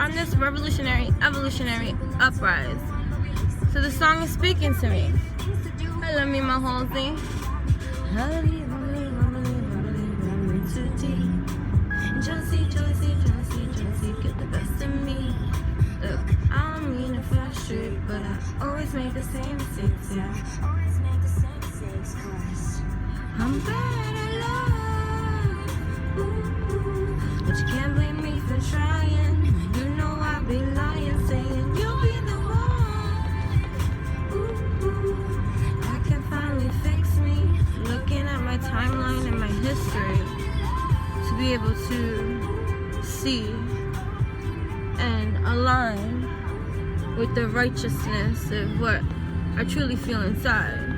on this revolutionary, evolutionary uprise. So the song is speaking to me. I love me, my Halsey. I believe too deep. Jealousy, get the best of me. Look, I don't mean to frustrate, but I always make the same mistakes, yeah. I'm bad at love, ooh, but you can't blame me for trying. You know I'll be lying, saying you'll be the one. Ooh, I can finally fix me. Looking at my timeline and my history, to be able to see and align with the righteousness of what I truly feel inside.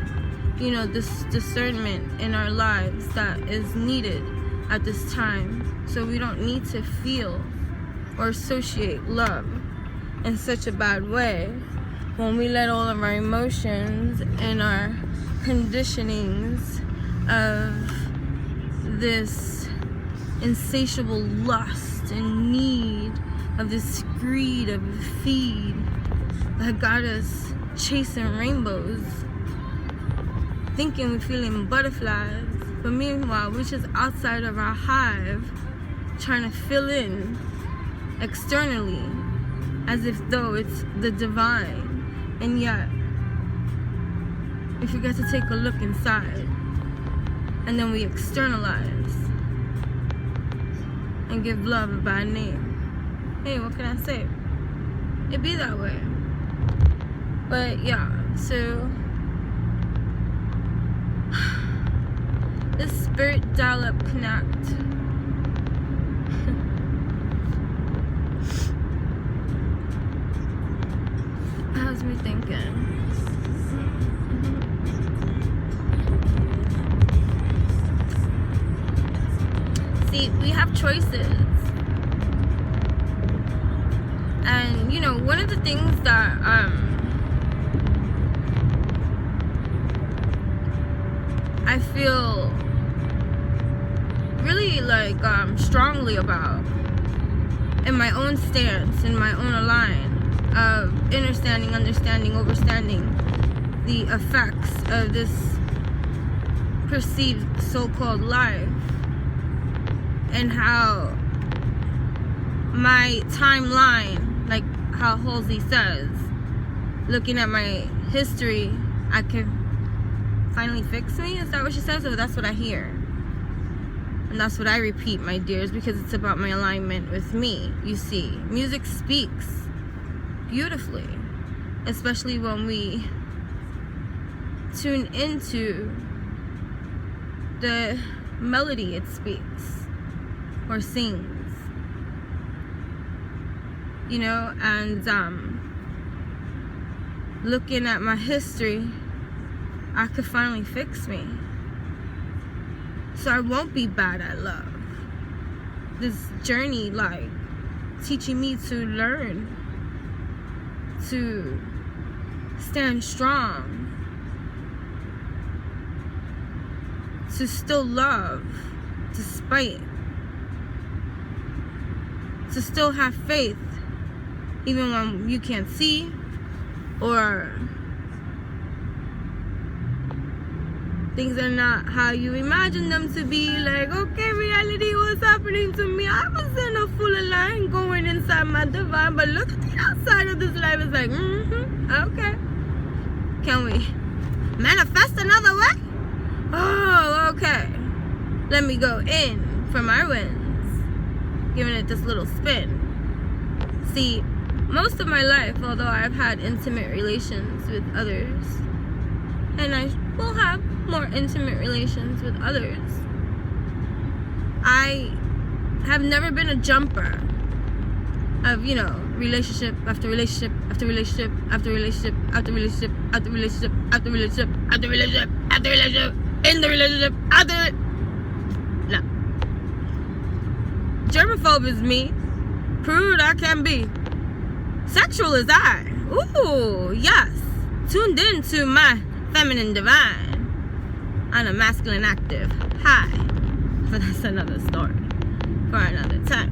You know, this discernment in our lives that is needed at this time. So we don't need to feel or associate love in such a bad way when we let all of our emotions and our conditionings of this insatiable lust and need, of this greed of feed that got us chasing rainbows, thinking we're feeling butterflies, but meanwhile we're just outside of our hive trying to fill in externally as if though it's the divine, and yet we forget to take a look inside, and then we externalize and give love a bad name. Hey, what can I say? It be that way. But yeah, so this spirit dial-up connect has me thinking. See, we have choices. And, you know, one of the things that I feel really like strongly about in my own stance, in my own line of understanding, overstanding the effects of this perceived so-called life, and how my timeline, like how Halsey says, looking at my history, I can finally fix me. Is that what she says? Or that's what I hear? And that's what I repeat, my dears, because it's about my alignment with me. You see, music speaks beautifully, especially when we tune into the melody it speaks or sings. You know, and looking at my history, I could finally fix me. So I won't be bad at love. This journey, like, teaching me to learn, to stand strong, to still love, despite, to still have faith, even when you can't see, or things are not how you imagine them to be. Like, okay, reality was happening to me. I was in a full line going inside my divine, but look at the outside of this life. It's like, okay. Can we manifest another way? Oh, okay. Let me go in for my wins. Giving it this little spin. See, most of my life, although I've had intimate relations with others, and I will have more intimate relations with others, I have never been a jumper of, you know, relationship after relationship after relationship after relationship after relationship after relationship after relationship after relationship after relationship in the relationship after. No. Germaphobe is me. Prude I can be. Sexual is I. Ooh, yes. Tuned in to my feminine divine on a masculine active high. But that's another story for another time.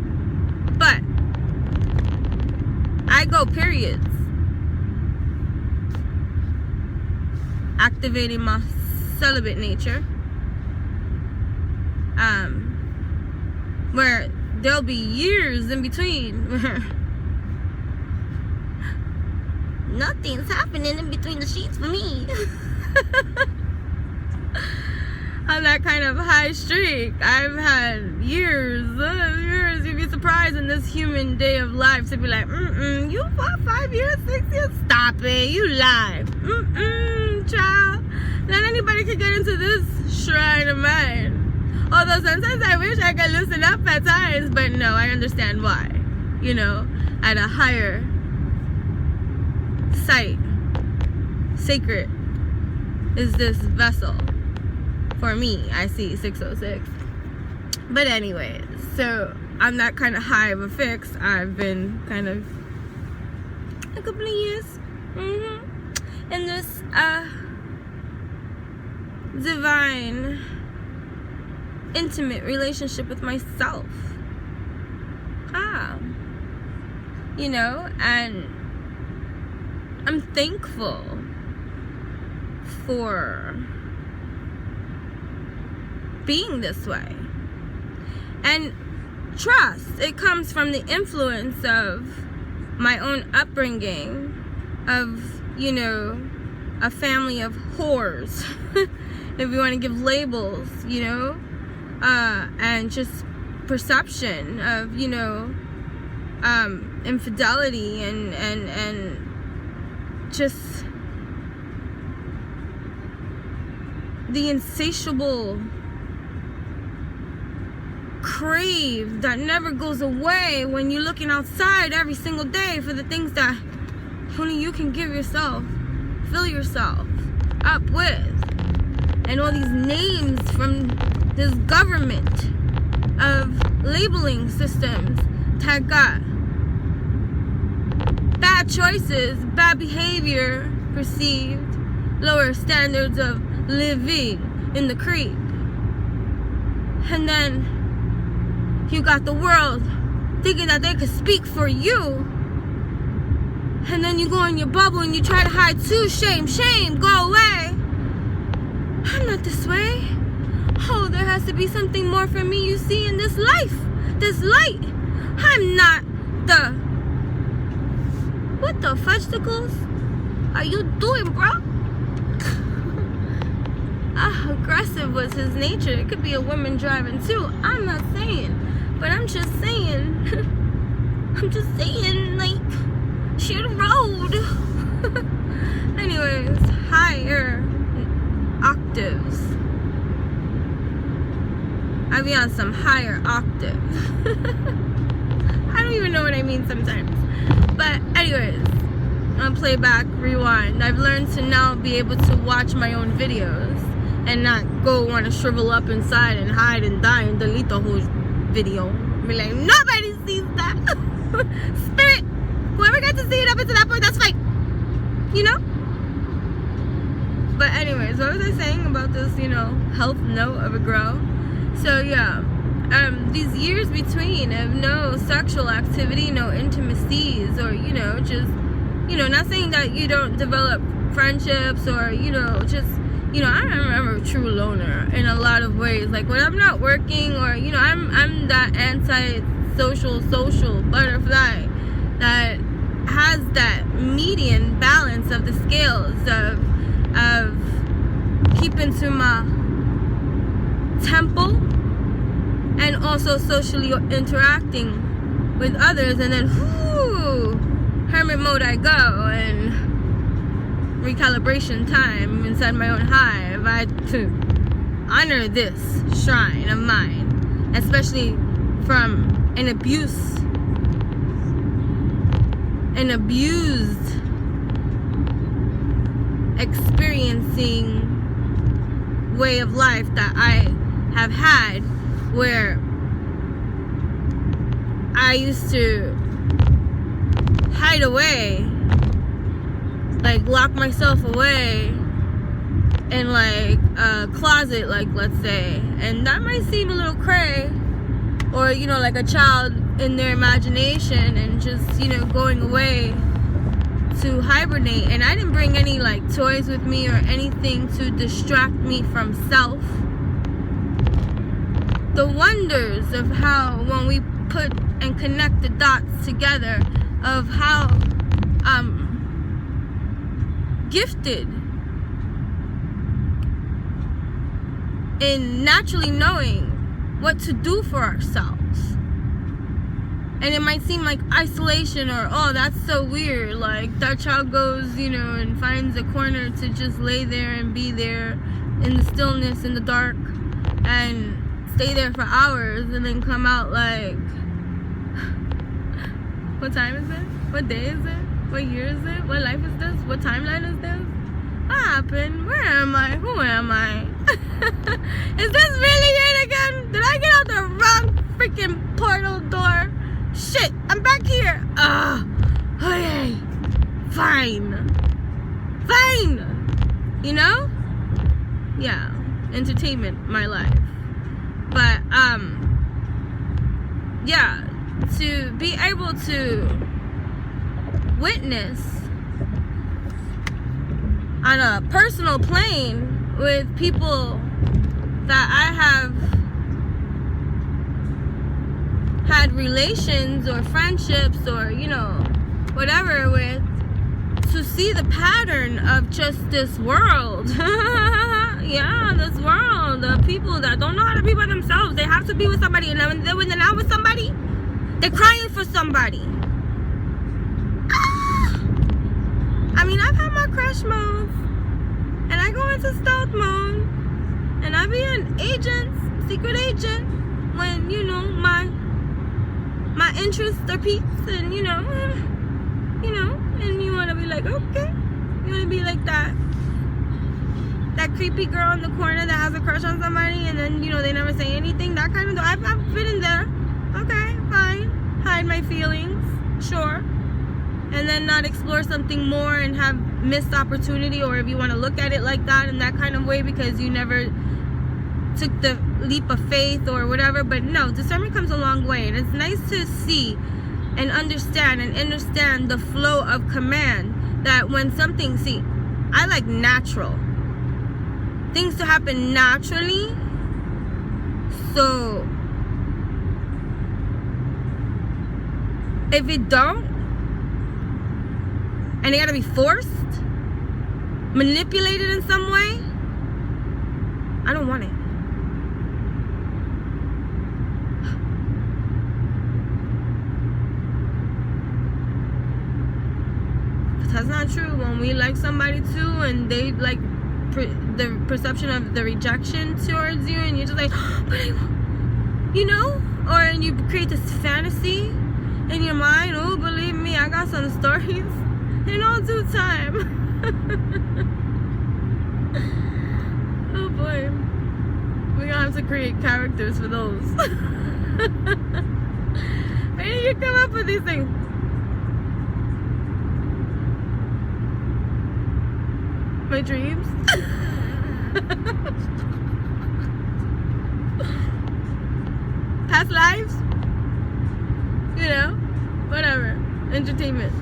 But I go periods. Activating my celibate nature. Where there'll be years in between where nothing's happening in between the sheets for me. On that kind of high streak, I've had years. You'd be surprised in this human day of life to be like, you fought 5 years, 6 years? Stop it, you lie. Child. Not anybody could get into this shrine of mine. Although sometimes I wish I could loosen up at times, but no, I understand why. You know, at a higher site, sacred is this vessel. For me, I see 606. But anyway, so I'm that kind of high of a fix. I've been kind of a couple of years in this divine, intimate relationship with myself. You know, and I'm thankful for being this way. And trust, it comes from the influence of my own upbringing, of, you know, a family of whores, if you want to give labels, you know, and just perception of, you know, infidelity and just the insatiable crave that never goes away when you're looking outside every single day for the things that only you can give yourself, fill yourself up with. And all these names from this government of labeling systems that got bad choices, bad behavior perceived, lower standards of living in the creed. And then you got the world thinking that they could speak for you. And then you go in your bubble and you try to hide too. Shame, shame, go away. I'm not this way. Oh, there has to be something more for me, you see, in this life. This light. I'm not the... What the fudgesicles are you doing, bro? Aggressive was his nature. It could be a woman driving too. I'm not saying. But I'm just saying. Like, share the road. Anyways, higher octaves. I be on some higher octave. I don't even know what I mean sometimes. But anyways, on playback, rewind. I've learned to now be able to watch my own videos and not go want to shrivel up inside and hide and die and delete the whole video. Be like, nobody sees that. Spirit, whoever got to see it up until that point, that's fine. You know? But anyways, what was I saying about this, you know, health note of a girl? So yeah, these years between of no sexual activity, no intimacies, or, you know, just, you know, not saying that you don't develop friendships or, you know, just, you know, I'm a true loner in a lot of ways. Like when I'm not working, or, you know, I'm that anti-social butterfly that has that median balance of the scales of keeping to my temple and also socially interacting with others, and then hermit mode I go, and recalibration time inside my own hive. I honor this shrine of mine, especially from an abused experiencing way of life that I have had, where I used to hide away, like lock myself away in like a closet, like let's say, and that might seem a little cray, or you know, like a child in their imagination and just, going away to hibernate. And I didn't bring any like toys with me or anything to distract me from self. The wonders of how, when we put and connect the dots together, of how gifted in naturally knowing what to do for ourselves. And it might seem like isolation, or, oh, that's so weird. Like, that child goes, and finds a corner to just lay there and be there in the stillness, in the dark, and stay there for hours, and then come out like, what time is it? What day is it? What year is it? What life is this? What timeline is this? What happened? Where am I? Who am I? Is this really it again? Did I get out the wrong freaking portal door? Shit, I'm back here. Okay. Fine. Yeah. Entertainment, my life. But, yeah. To be able to witness on a personal plane with people that I have had relations or friendships or, whatever with, to see the pattern of just this world. Yeah, this world of people that don't know how to be by themselves. They have to be with somebody, and when they're not with somebody, they're crying for somebody. I've had my crush modes, and I go into stealth mode, and I be an secret agent, when, my interests are peaks, and, and you want to be like, okay, you want to be like that creepy girl in the corner that has a crush on somebody, and then, they never say anything, that kind of, I've been in there. Okay, fine, hide my feelings, sure. And then not explore something more and have missed opportunity, or if you want to look at it like that, in that kind of way, because you never took the leap of faith or whatever. But no, discernment comes a long way, and it's nice to see and understand the flow of command, that when something, I like natural things to happen naturally. So if it don't, and they gotta be forced, manipulated in some way, I don't want it. But that's not true. When we like somebody too, and they like the perception of the rejection towards you, and you're just like, but I, or and you create this fantasy in your mind. Oh, believe me, I got some stories. In all due time. Oh boy. We're gonna have to create characters for those. Where do you come up with these things? My dreams? Past lives? Whatever. Entertainment.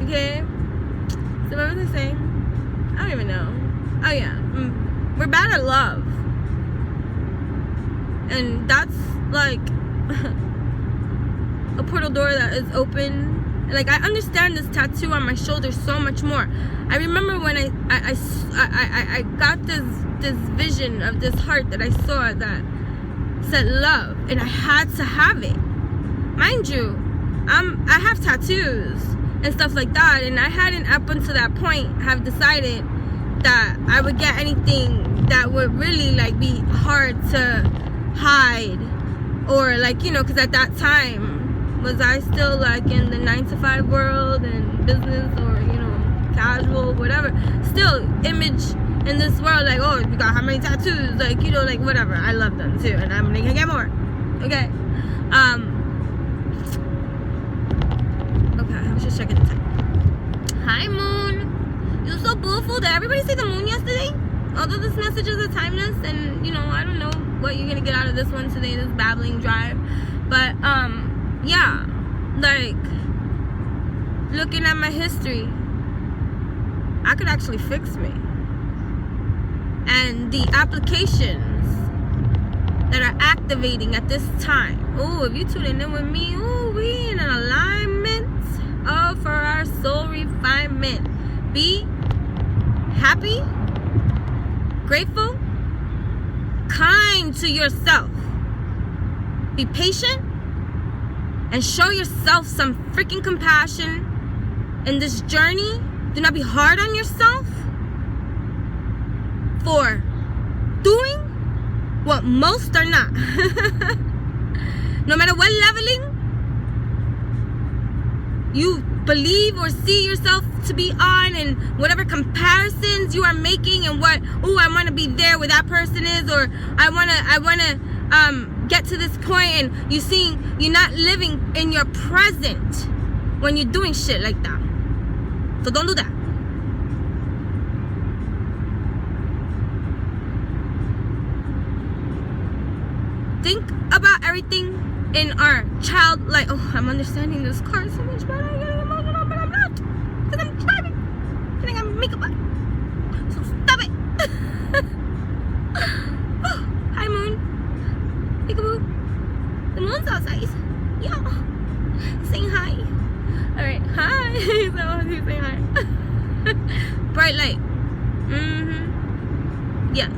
Okay? So what was I saying? I don't even know. Oh yeah. We're bad at love. And that's like a portal door that is open. Like, I understand this tattoo on my shoulder so much more. I remember when I got this vision of this heart that I saw that said love, and I had to have it. Mind you, I have tattoos and stuff like that, and I hadn't up until that point have decided that I would get anything that would really like be hard to hide, or like, because at that time, was I still like in the 9-to-5 world and business, or casual, whatever, still image in this world, like, oh, you got how many tattoos, like, like whatever. I love them too, and I'm gonna get more. Okay. Okay, I was just checking the time. Hi, moon. You're so beautiful. Did everybody see the moon yesterday? Although this message is timeless, and I don't know what you're gonna get out of this one today, this babbling drive. But yeah, like looking at my history, I could actually fix me. And the applications that are activating at this time. Oh, if you tuning in with me, oh, we in an alignment for our soul refinement. Be happy, grateful, kind to yourself. Be patient and show yourself some freaking compassion in this journey. Do not be hard on yourself for doing what most are not. No matter what leveling you believe or see yourself to be on, and whatever comparisons you are making, and what, oh, I want to be there where that person is, or I want to get to this point, and you're not living in your present when you're doing shit like that. So don't do that. Think about everything in our child, like, oh, I'm understanding this card so much better. I'm getting emotional, but I'm not, because I'm driving. I think I'm makeup on. So stop it. Oh, hi, moon. Peekaboo. The moon's outside. Yeah. Saying hi. Alright, hi. So he's saying hi. Bright light. Yes.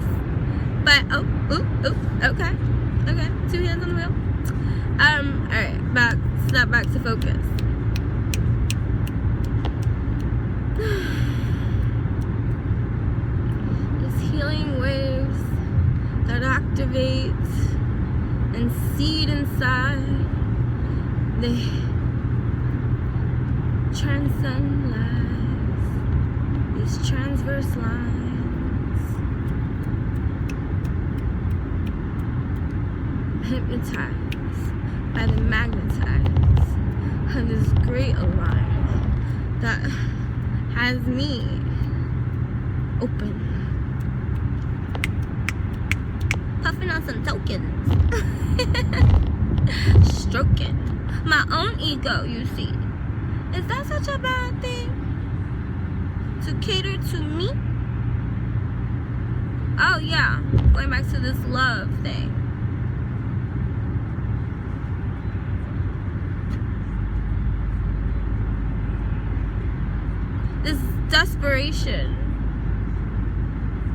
But okay. Okay, 2 hands on the wheel. Alright, snap back to focus. These healing waves that activate and seed inside, they transcend lives, these transverse lines. Hypnotized by the magnetized of this great alignment that has me open, puffing on some tokens, stroking my own ego. You see, is that such a bad thing to cater to me? Oh yeah, going back to this love thing. This desperation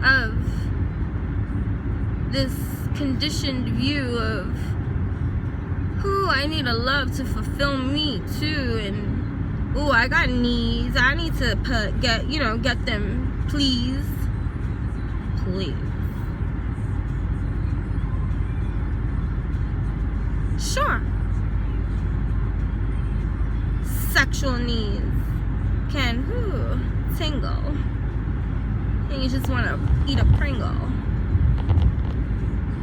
of this conditioned view of, ooh, I need a love to fulfill me too, and ooh, I got needs, I need to get them, please. Sure, sexual needs can tingle, and you just want to eat a Pringle,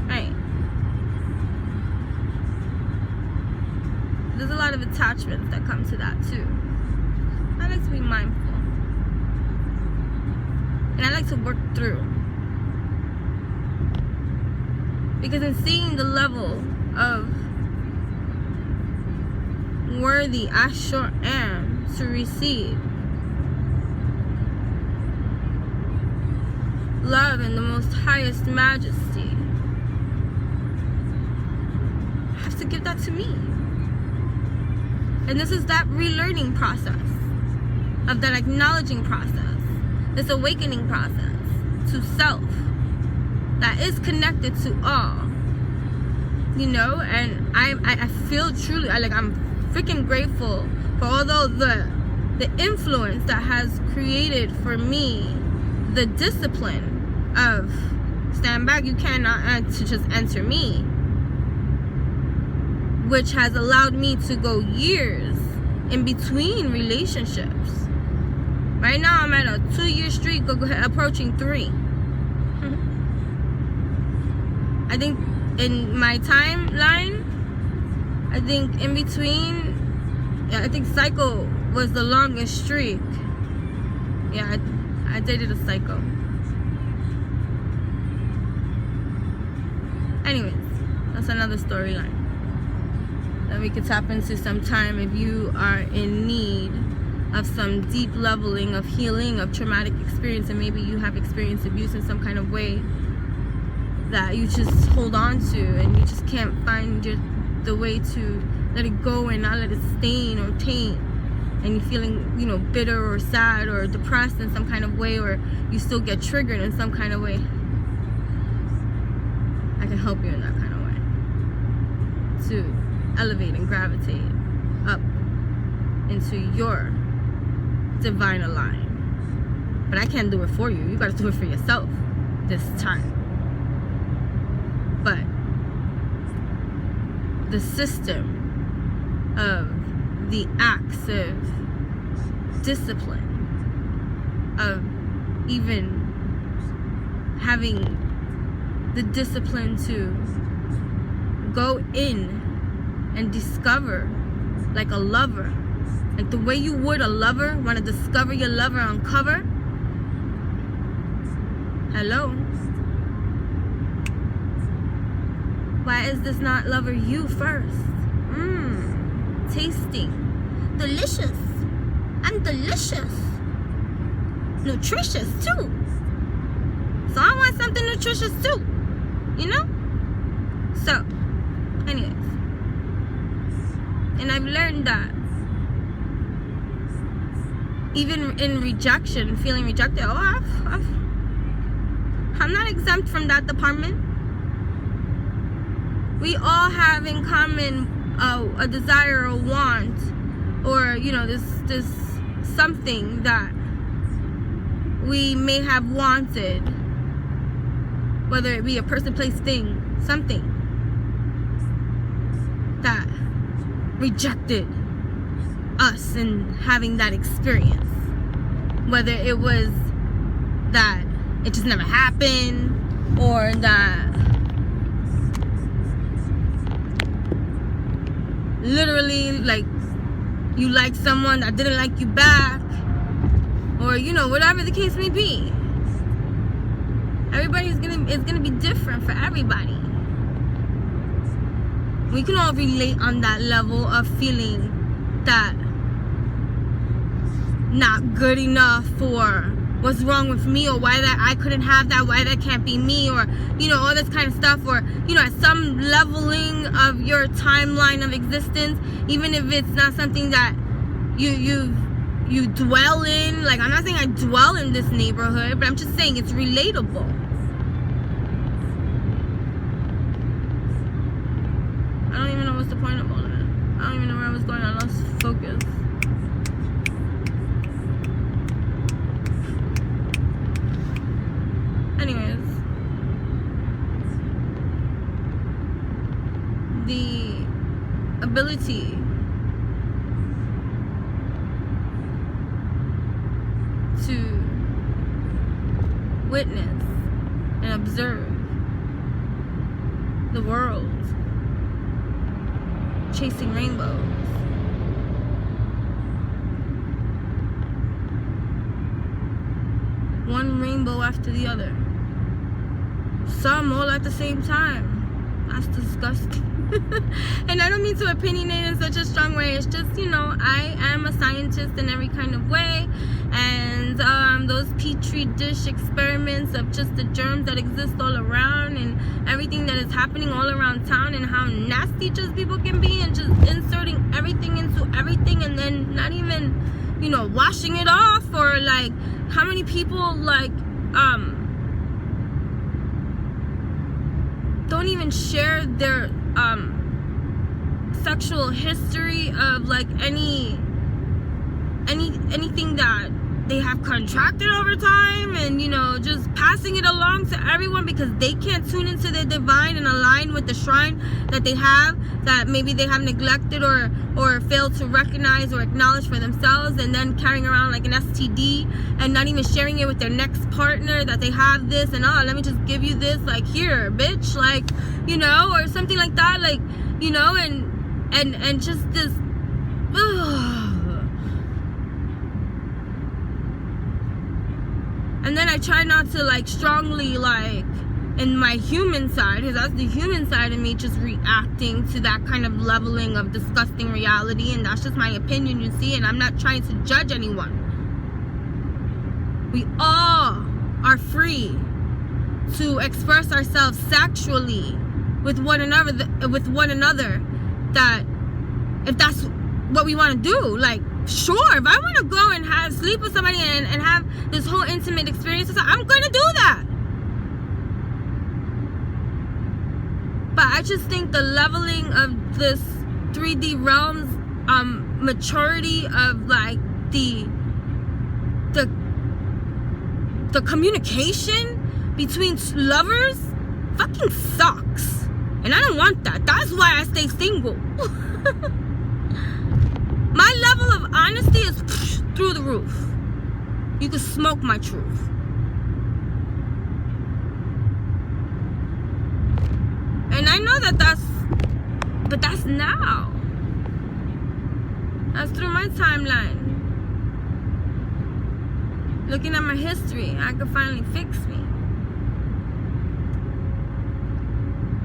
right? There's a lot of attachments that come to that too. I like to be mindful, and I like to work through, because in seeing the level of worthy I sure am to receive love in the most highest majesty, I have to give that to me. And this is that relearning process, of that acknowledging process, this awakening process to self that is connected to all, and I feel truly, I'm freaking grateful for all the influence that has created for me the discipline of stand back, you cannot to just enter me, which has allowed me to go years in between relationships. Right now I'm at a 2-year streak, approaching 3. I think in my timeline, I think in between, I think Psycho was the longest streak. Yeah, I dated a Psycho. Anyways, that's another storyline. that we could tap into sometime if you are in need of some deep leveling of healing of traumatic experience, and maybe you have experienced abuse in some kind of way that you just hold on to and you just can't find the way to let it go and not let it stain or taint, and you're feeling, you know, bitter or sad or depressed in some kind of way, or you still get triggered in some kind of way. I can help you in that kind of way to elevate and gravitate up into your divine align. But I can't do it for you. You got to do it for yourself this time. But the system of the acts of discipline, of even having the discipline to go in and discover, like a lover, like the way you would a lover, want to discover your lover on cover. Hello? Why is this not lover you first? Tasting. Delicious. I'm delicious. Nutritious too. So I want something nutritious too. You know? So, anyways. And I've learned that even in rejection, feeling rejected, I'm not exempt from that department. We all have in common a desire or want, or, you know, this something that we may have wanted, whether it be a person, place, thing, something that rejected us in having that experience, whether it was that it just never happened, or that literally, like, you liked someone that didn't like you back, or, you know, whatever the case may be. Everybody's gonna be different for everybody. We can all relate on that level of feeling that not good enough, or what's wrong with me, or why that I couldn't have that, why that can't be me, or, you know, all this kind of stuff, or, you know, at some leveling of your timeline of existence, even if it's not something that you dwell in. Like, I'm not saying I dwell in this neighborhood, but I'm just saying it's relatable. I don't even know what's the point of all of it. I don't even know where I was going. I lost focus. Anyways, the ability to witness and observe the world chasing rainbows, one rainbow after the other, some all at the same time. That's disgusting. And I don't mean to opinionate in such a strong way. It's just, you know, I am a scientist in every kind of way, and those petri dish experiments of just the germs that exist all around and everything that is happening all around town, and how nasty just people can be, and just inserting everything into everything, and then not even, you know, washing it off, or like how many people like don't even share their sexual history of like anything that they have contracted over time, and, you know, just passing it along to everyone because they can't tune into their divine and align with the shrine that they have, that maybe they have neglected or failed to recognize or acknowledge for themselves, and then carrying around like an STD and not even sharing it with their next partner, that they have this, and let me just give you this, like, here, bitch, like, you know, or something like that, like, you know, and just this, and then I try not to like strongly like in my human side, because that's the human side of me just reacting to that kind of leveling of disgusting reality, and that's just my opinion, you see, and I'm not trying to judge anyone. We all are free to express ourselves sexually with one another, that if that's what we want to do, like, sure, if I want to go and sleep with somebody and have this whole intimate experience, I'm going to do that. But I just think the leveling of this 3D realm's maturity of like the communication between lovers fucking sucks. And I don't want that. That's why I stay single. My level of honesty is through the roof. You can smoke my truth. And I know that's now. That's through my timeline. Looking at my history, I could finally fix me.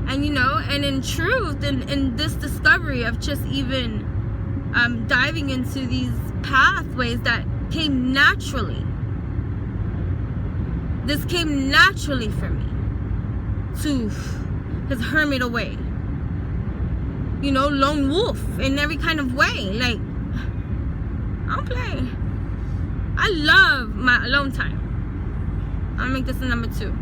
And you know, and in truth, in this discovery of just even diving into these pathways that came naturally. This came naturally for me to his hermit away. You know, lone wolf in every kind of way. Like, I don't play. I love my alone time. I'll make this a number 2.